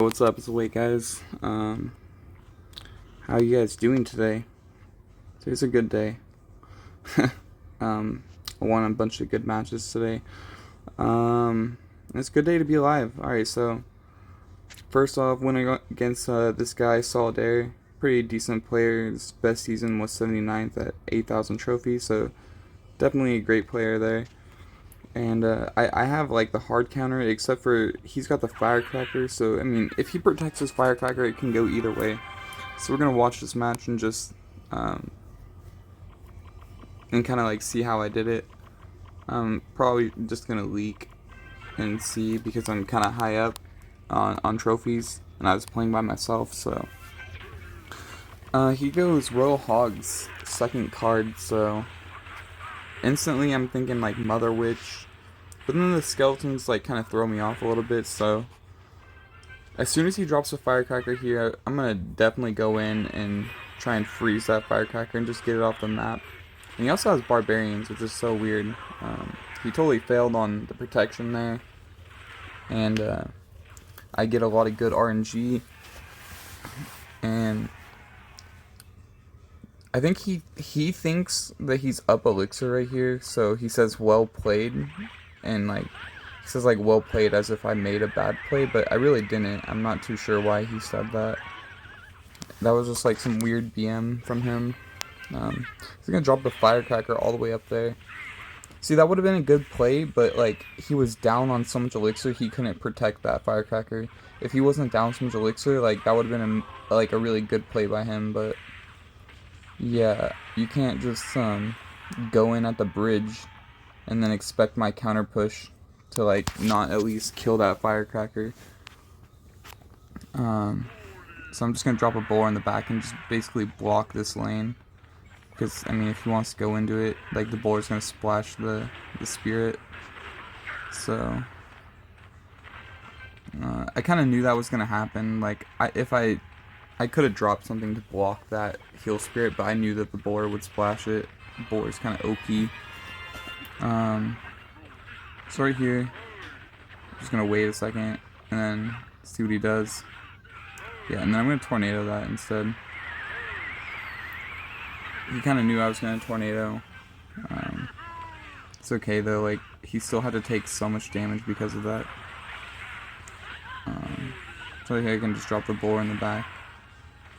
What's up? It's Wait, guys. How you guys doing today? Today's a good day. I won a bunch of good matches today. It's a good day to be alive. Alright, so first off, winning against this guy, Solidaire. Pretty decent player. His best season was 79th at 8,000 trophies, so definitely a great player there. And I have like the hard counter, except for he's got the firecracker. So I mean, if he protects his firecracker, it can go either way. So we're gonna watch this match and just and kind of like see how I did it. Probably just gonna leak and see because I'm kind of high up on trophies and I was playing by myself. So he goes Royal Hogs, second card. So instantly I'm thinking like Mother Witch. But then the skeletons like kind of throw me off a little bit, so as soon as he drops a firecracker here, I'm gonna definitely go in and try and freeze that firecracker and just get it off the map. And he also has barbarians, which is so weird. He totally failed on the protection there, and I get a lot of good RNG. And I think he thinks that he's up elixir right here, so he says well played. And like he says like well played as if I made a bad play, but I really didn't. I'm not too sure why he said that. That was just like some weird BM from him. He's gonna drop the firecracker all the way up there. See, that would have been a good play, but like he was down on so much elixir he couldn't protect that firecracker. If he wasn't down so much elixir, like that would have been a really good play by him. But yeah, you can't just go in at the bridge and then expect my counter push to like not at least kill that firecracker. So I'm just gonna drop a boar in the back and just basically block this lane. Because I mean, if he wants to go into it, like the boar is gonna splash the spirit. So I kind of knew that was gonna happen. Like if I could have dropped something to block that heal spirit, but I knew that the boar would splash it. The boar is kind of OP. So right here, I'm just gonna wait a second and then see what he does. Yeah, and then I'm gonna tornado that instead. He kind of knew I was gonna tornado. It's okay though, like he still had to take so much damage because of that. So here I can just drop the boar in the back,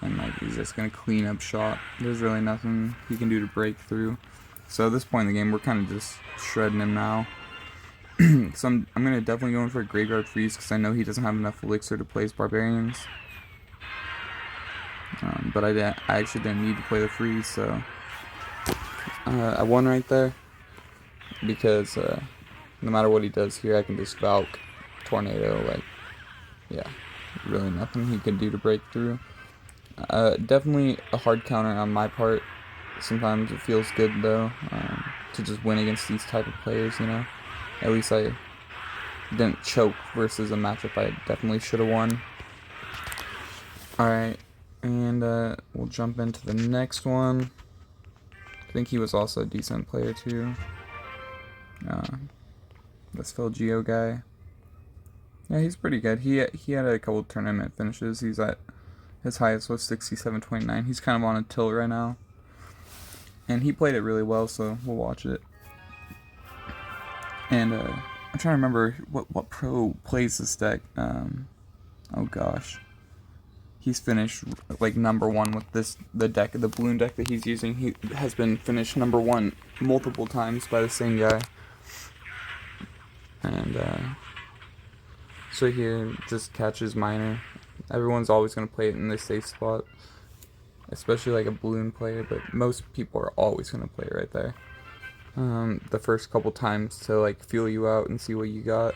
and like he's just gonna clean up shot. There's really nothing he can do to break through. So at this point in the game, we're kind of just shredding him now. So I'm gonna definitely go in for a graveyard freeze because I know he doesn't have enough elixir to play his barbarians. But I actually didn't need to play the freeze, so I won right there because no matter what he does here, I can just Valk tornado. Like, yeah, really nothing he can do to break through. Definitely a hard counter on my part. Sometimes it feels good though to just win against these type of players, you know. At least I didn't choke versus a matchup I definitely should have won. Alright, and we'll jump into the next one. I think he was also a decent player too. This Phil Geo guy. Yeah, he's pretty good. He had a couple tournament finishes. He's at his highest was 67.29. He's kind of on a tilt right now. And he played it really well, so we'll watch it. And I'm trying to remember what pro plays this deck. Oh gosh, he's finished like #1 with the balloon deck that he's using. He has been finished #1 multiple times by the same guy. And so here just catches miner. Everyone's always gonna play it in their safe spot, especially like a balloon player. But most people are always gonna play it right there. The first couple times to like feel you out and see what you got.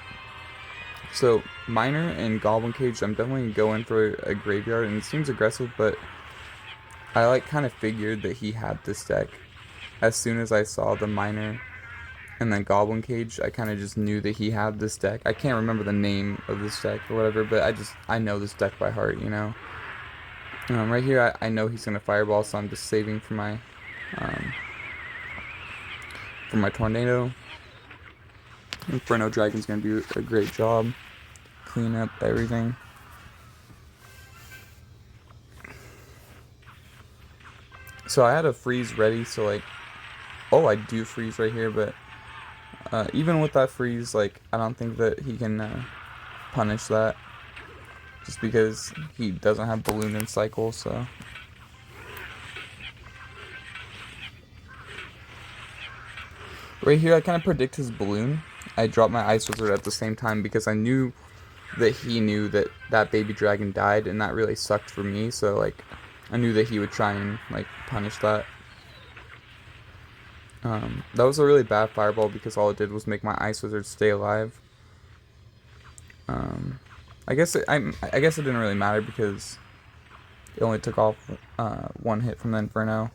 So miner and goblin cage, I'm definitely going for a graveyard, and it seems aggressive, but I like kind of figured that he had this deck. As soon as I saw the miner and then goblin cage, I kind of just knew that he had this deck. I can't remember the name of this deck or whatever, but I know this deck by heart, you know. Right here, I know he's gonna fireball, so I'm just saving for my tornado. Inferno Dragon's gonna do a great job, clean up everything. So I had a freeze ready, so like, oh, I do freeze right here, but even with that freeze, like, I don't think that he can punish that, just because he doesn't have balloon and cycle. So right here, I kind of predict his balloon. I dropped my ice wizard at the same time because I knew that he knew that that baby dragon died, and that really sucked for me. So like, I knew that he would try and like punish that. That was a really bad fireball because all it did was make my ice wizard stay alive. I guess it didn't really matter because it only took off one hit from the Inferno.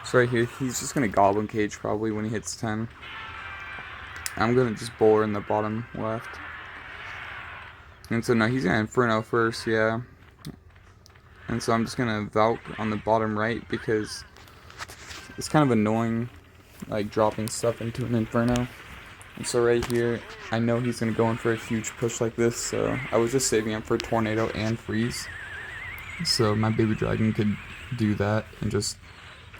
So right here, he's just gonna Goblin Cage probably when he hits 10. I'm gonna just bowler in the bottom left. And so no, he's gonna Inferno first, yeah. And so I'm just gonna Valk on the bottom right because it's kind of annoying, like dropping stuff into an Inferno. And so right here, I know he's gonna go in for a huge push like this, so I was just saving him for Tornado and Freeze. So my baby dragon could do that and just,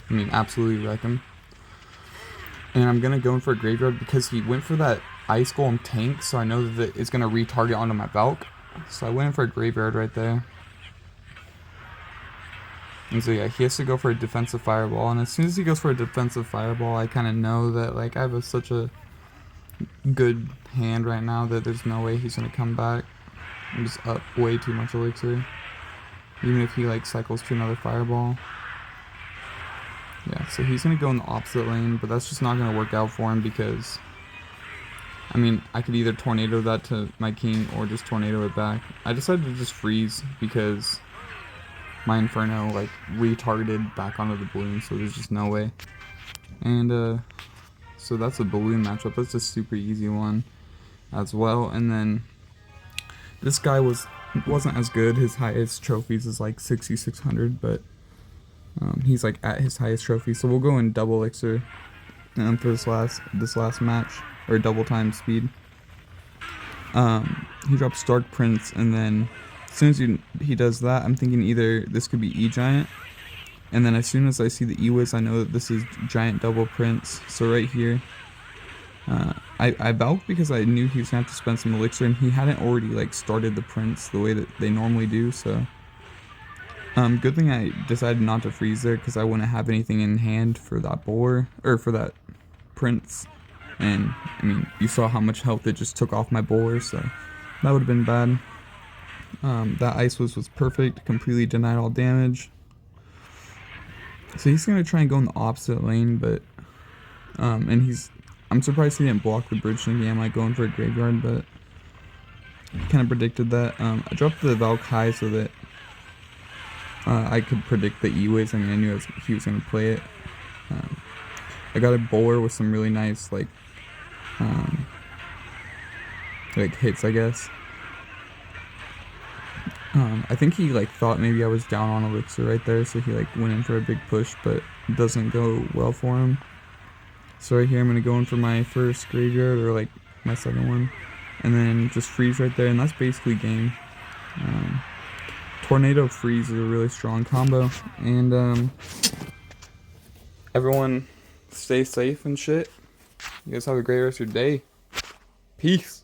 I mean, absolutely wreck him. And I'm gonna go in for a Graveyard because he went for that Ice Golem tank, so I know that it's gonna retarget onto my Valk. So I went in for a Graveyard right there. And so yeah, he has to go for a defensive fireball, and as soon as he goes for a defensive fireball, I kind of know that like I have such a good hand right now that there's no way he's gonna come back. I'm just up way too much elixir, even if he like cycles to another fireball. Yeah, so he's gonna go in the opposite lane, but that's just not gonna work out for him because, I mean, I could either tornado that to my king or just tornado it back. I decided to just freeze because my Inferno like retargeted back onto the balloon, so there's just no way. And so that's a balloon matchup. That's a super easy one as well. And then this guy wasn't as good. His highest trophies is like 6,600, but he's like at his highest trophy. So we'll go in double elixir for this last match, or double time speed. He drops Stark Prince, and then as soon as he does that, I'm thinking either this could be E-Giant, and then as soon as I see the E-Wiz, I know that this is Giant Double Prince. So right here, I Valked because I knew he was going to have to spend some elixir, and he hadn't already like started the Prince the way that they normally do, so good thing I decided not to freeze there because I wouldn't have anything in hand for that bowler, or for that Prince. And I mean, you saw how much health it just took off my bowler, so that would have been bad. That Ice was perfect, completely denied all damage. So he's gonna try and go in the opposite lane, but I'm surprised he didn't block the bridge thinking I might go in for a Graveyard, but I kind of predicted that. I dropped the Valk high so that I could predict the E-Wiz. I mean, I knew he was gonna play it. I got a bowler with some really nice like hits, I guess. I think he like thought maybe I was down on elixir right there, so he like went in for a big push, but it doesn't go well for him. So right here I'm gonna go in for my first Graveyard, or like my second one, and then just freeze right there, and that's basically game. Tornado Freeze is a really strong combo, and everyone stay safe and shit. You guys have a great rest of your day. Peace.